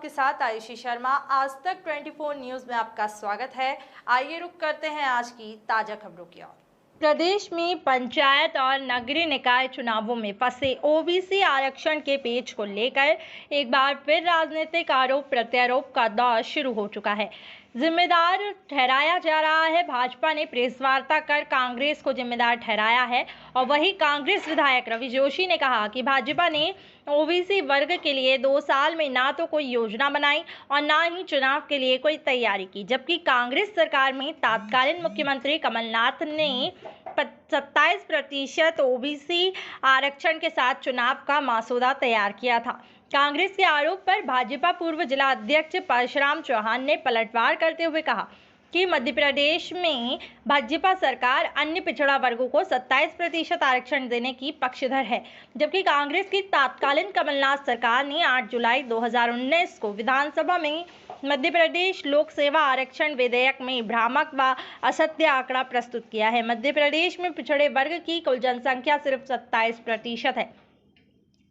आपके साथ आयुषी शर्मा। आज तक 24 न्यूज में आपका स्वागत है। आइए रुक करते हैं आज की ताजा खबरों की ओर। प्रदेश में पंचायत और नगरीय निकाय चुनावों में फंसे ओबीसी आरक्षण के पेच को लेकर एक बार फिर राजनीतिक आरोप प्रत्यारोप का दौर शुरू हो चुका है। जिम्मेदार ठहराया जा रहा है। भाजपा ने प्रेस वार्ता कर कांग्रेस को जिम्मेदार ठहराया है और वही कांग्रेस विधायक रवि जोशी ने कहा कि भाजपा ने ओबीसी वर्ग के लिए 2 साल में ना तो कोई योजना बनाई और ना ही चुनाव के लिए कोई तैयारी की, जबकि कांग्रेस सरकार में तत्कालीन मुख्यमंत्री कमलनाथ ने 27% ओबीसी आरक्षण के साथ चुनाव का मसौदा तैयार किया था। कांग्रेस के आरोप पर भाजपा पूर्व जिला अध्यक्ष परशुराम चौहान ने पलटवार करते हुए कहा कि मध्य प्रदेश में भाजपा सरकार अन्य पिछड़ा वर्गों को 27% आरक्षण देने की पक्षधर है, जबकि कांग्रेस की तत्कालीन कमलनाथ सरकार ने 8 जुलाई 2019 को विधानसभा में मध्य प्रदेश लोक सेवा आरक्षण विधेयक में भ्रामक व असत्य आंकड़ा प्रस्तुत किया है। मध्य प्रदेश में पिछड़े वर्ग की कुल जनसंख्या सिर्फ 27% है।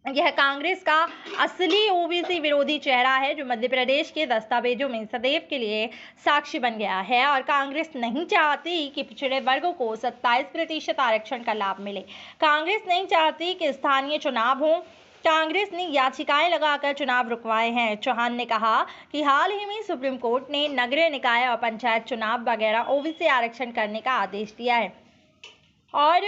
यह कांग्रेस का असली ओबीसी विरोधी चेहरा है, जो मध्य प्रदेश के दस्तावेजों में सदैव के लिए साक्षी बन गया है। और कांग्रेस नहीं चाहती कि पिछड़े वर्गों को 27% आरक्षण का लाभ मिले। कांग्रेस नहीं चाहती कि स्थानीय चुनाव हो। कांग्रेस ने याचिकाएं लगाकर चुनाव रुकवाए हैं। चौहान ने कहा कि हाल ही में सुप्रीम कोर्ट ने नगरीय निकाय और पंचायत चुनाव वगैरह ओबीसी आरक्षण करने का आदेश दिया है और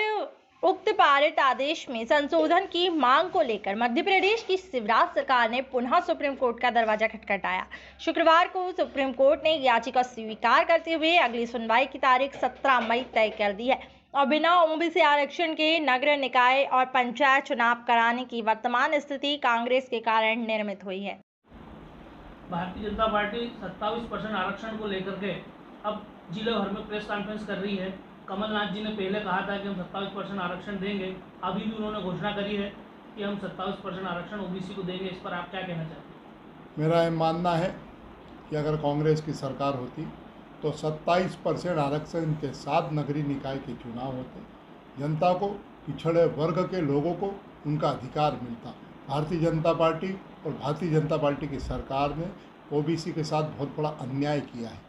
उक्त पारित आदेश में संशोधन की मांग को लेकर मध्य प्रदेश की शिवराज सरकार ने पुनः सुप्रीम कोर्ट का दरवाजा खटखटाया। शुक्रवार को सुप्रीम कोर्ट ने याचिका स्वीकार करते हुए अगली सुनवाई की तारीख 17 मई तय कर दी है और बिना ओबीसी आरक्षण के नगर निकाय और पंचायत चुनाव कराने की वर्तमान स्थिति कांग्रेस के कारण निर्मित हुई है। भारतीय जनता पार्टी 27% आरक्षण को लेकर के अब जिले भर में प्रेस कॉन्फ्रेंस कर रही है। कमलनाथ जी ने पहले कहा था कि हम 27% आरक्षण देंगे, अभी भी उन्होंने घोषणा करी है कि हम 27% आरक्षण ओबीसी को देंगे। इस पर आप क्या कहना चाहते हैं? मेरा ये मानना है कि अगर कांग्रेस की सरकार होती तो 27% आरक्षण के साथ नगरीय निकाय के चुनाव होते, जनता को, पिछड़े वर्ग के लोगों को उनका अधिकार मिलता। भारतीय जनता पार्टी और भारतीय जनता पार्टी की सरकार ने ओबीसी के साथ बहुत बड़ा अन्याय किया है।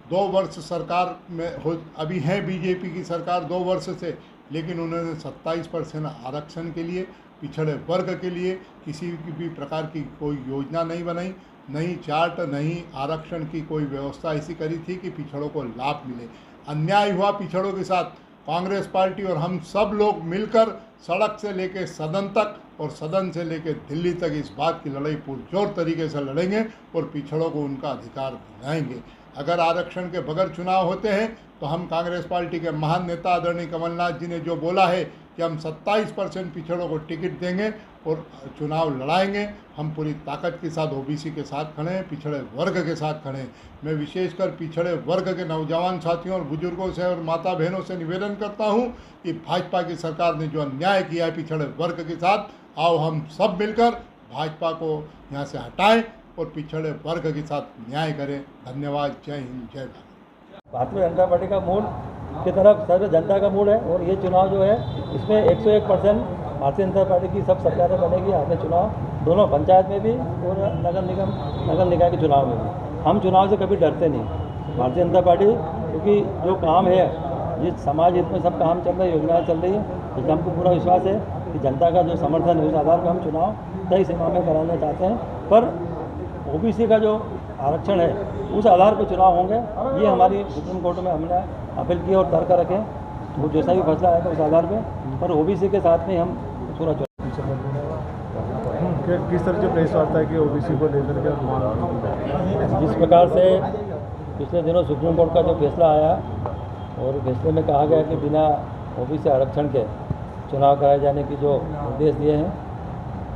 2 वर्ष सरकार में हो, अभी है बीजेपी की सरकार 2 वर्ष से, लेकिन उन्होंने 27% आरक्षण के लिए, पिछड़े वर्ग के लिए किसी भी प्रकार की कोई योजना नहीं बनाई, नहीं चार्ट, नहीं आरक्षण की कोई व्यवस्था ऐसी करी थी कि पिछड़ों को लाभ मिले। अन्याय हुआ पिछड़ों के साथ। कांग्रेस पार्टी और हम सब लोग मिलकर सड़क से लेकर सदन तक और सदन से लेकर दिल्ली तक इस बात की लड़ाई पुरजोर तरीके से लड़ेंगे और पिछड़ों को उनका अधिकार दिलाएंगे। अगर आरक्षण के बगैर चुनाव होते हैं तो हम कांग्रेस पार्टी के महान नेता आदरणीय कमलनाथ जी ने जो बोला है कि हम 27% पिछड़ों को टिकट देंगे और चुनाव लड़ाएंगे, हम पूरी ताकत के साथ ओबीसी के साथ खड़े हैं, पिछड़े वर्ग के साथ खड़े हैं। मैं विशेषकर पिछड़े वर्ग के नौजवान साथियों और बुजुर्गों से और माता बहनों से निवेदन करता हूं कि भाजपा की सरकार ने जो अन्याय किया है पिछड़े वर्ग के साथ, आओ हम सब मिलकर भाजपा को यहाँ से हटाएं और पिछड़े वर्ग के साथ न्याय करें। धन्यवाद। जय हिंद, जय भारत। भारतीय जनता पार्टी का मूड की तरफ सर्व जनता का मूड है और ये चुनाव जो है इसमें 101% भारतीय जनता पार्टी की सब सरकारें बनेगी। आपने चुनाव दोनों पंचायत में भी और नगर निकाय के चुनाव में भी हम चुनाव से कभी डरते नहीं। भारतीय जनता पार्टी क्योंकि जो काम है, जिस समाज हित में सब काम चल रहा है, योजनाएँ चल रही है, इसलिए हमको पूरा विश्वास है कि जनता का जो समर्थन है उस आधार पर हम चुनाव तय सीमा में कराना चाहते हैं। पर ओबीसी का जो आरक्षण है उस आधार पर चुनाव होंगे, ये हमारी सुप्रीम कोर्ट में हमने अपील की और तर्क रखें, तो जैसा भी फैसला आएगा उस आधार पर ओबीसी के साथ में हम पूरा किस तरह की प्रेस वार्ता है कि ओबीसी को लेकर के जिस प्रकार से पिछले दिनों सुप्रीम कोर्ट का जो फैसला आया और फैसले में कहा गया कि बिना ओबीसी आरक्षण के चुनाव कराए जाने की जो निर्देश दिए हैं,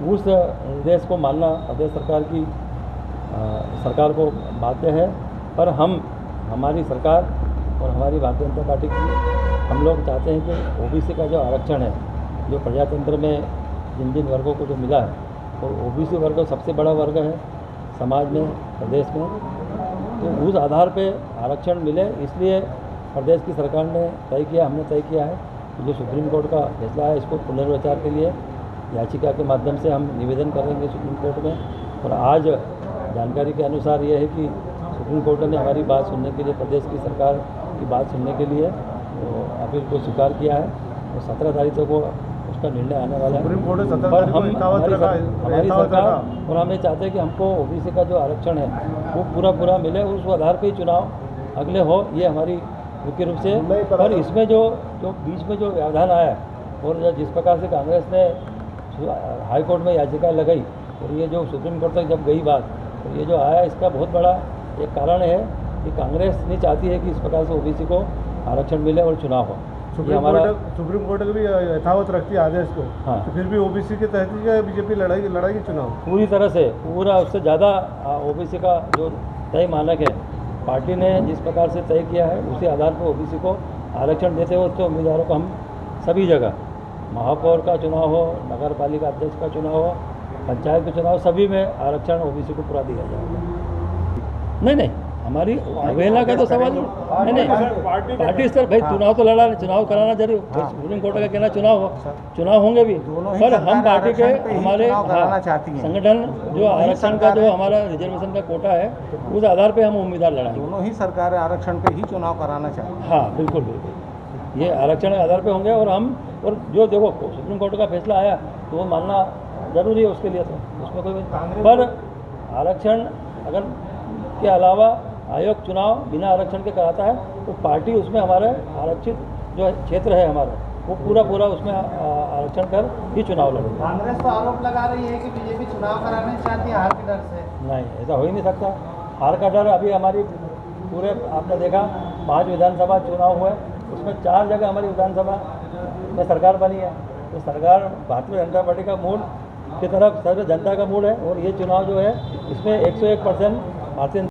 उस निर्देश को मानना प्रदेश सरकार को बाध्य है। पर हमारी सरकार और हमारी भारतीय जनता पार्टी की हम लोग चाहते हैं कि ओबीसी का जो आरक्षण है, जो प्रजातंत्र में जिन जिन वर्गों को जो मिला है, और ओबीसी वर्ग सबसे बड़ा वर्ग है समाज में, प्रदेश में, तो उस आधार पे आरक्षण मिले, इसलिए प्रदेश की सरकार ने तय किया, हमने तय किया है कि जो सुप्रीम कोर्ट का फैसला है इसको पुनर्विचार के लिए याचिका के माध्यम से हम निवेदन करेंगे सुप्रीम कोर्ट में। और आज जानकारी के अनुसार ये है कि सुप्रीम कोर्ट ने हमारी बात सुनने के लिए, प्रदेश की सरकार की बात सुनने के लिए तो अपील को स्वीकार किया है और 17 तारीख को उसका निर्णय आने वाला है। सुप्रीम कोर्ट ने 17 पर तारीख को हम हमारी सरकार और हम ये चाहते हैं कि हमको ओबीसी का जो आरक्षण है वो पूरा मिले, उस आधार पर ही चुनाव अगले हो, ये हमारी मुख्य रूप से। पर इसमें जो बीच में जो व्यवधान आया और जिस प्रकार से कांग्रेस ने हाई कोर्ट में याचिका लगाई और ये जो सुप्रीम कोर्ट तक जब गई बात, तो ये जो आया इसका बहुत बड़ा एक कारण है कि कांग्रेस नहीं चाहती है कि इस प्रकार से ओबीसी को आरक्षण मिले और चुनाव हो। सुप्रीम कोर्ट भी यथावत रखती है आदेश को। हाँ। तो फिर भी ओबीसी के तहत ही बीजेपी लड़ाई चुनाव पूरी तरह से उससे ज़्यादा ओबीसी का जो तय मानक है पार्टी ने जिस प्रकार से तय किया है उसी आधार पर ओबीसी को आरक्षण देते हुए उसके उम्मीदवारों को हम सभी जगह महापौर का चुनाव हो, नगर पालिका अध्यक्ष का चुनाव हो, पंचायत के चुनाव, सभी में आरक्षण ओबीसी को पूरा दिया जाएगा। नहीं हमारी अवहेलना का तो सवाल नहीं। पार्टी स्तर भाई चुनाव तो चुनाव कराना जरूरी। सुप्रीम कोर्ट का कहना चुनाव होंगे भी, पर हम पार्टी के हमारे संगठन जो आरक्षण का जो हमारा रिजर्वेशन का कोटा है उस आधार पे हम उम्मीदवार लड़ाएंगे। दोनों ही सरकारें आरक्षण पे ही चुनाव कराना चाहती हैं। हाँ बिल्कुल, ये आरक्षण के आधार पे होंगे और जो देखो सुप्रीम कोर्ट का फैसला आया तो वो मानना जरूरी है उसके लिए, तो उसमें कोई। पर आरक्षण अगर के अलावा आयोग चुनाव बिना आरक्षण के कराता है तो पार्टी उसमें हमारे आरक्षित जो क्षेत्र है हमारा वो पूरा उसमें आरक्षण कर ही चुनाव लड़ेगा। कांग्रेस तो आरोप लगा रही है कि बीजेपी चुनाव कराना चाहती है हार के डर से। नहीं, ऐसा हो ही नहीं सकता। हार का डर अभी हमारी पूरे आपने देखा 5 विधानसभा चुनाव हुए, उसमें 4 जगह हमारी विधानसभा में सरकार बनी है। तो सरकार भारतीय जनता पार्टी का मूड की तरफ सर्व जनता का मूड है और ये चुनाव जो है इसमें 101% भारतीय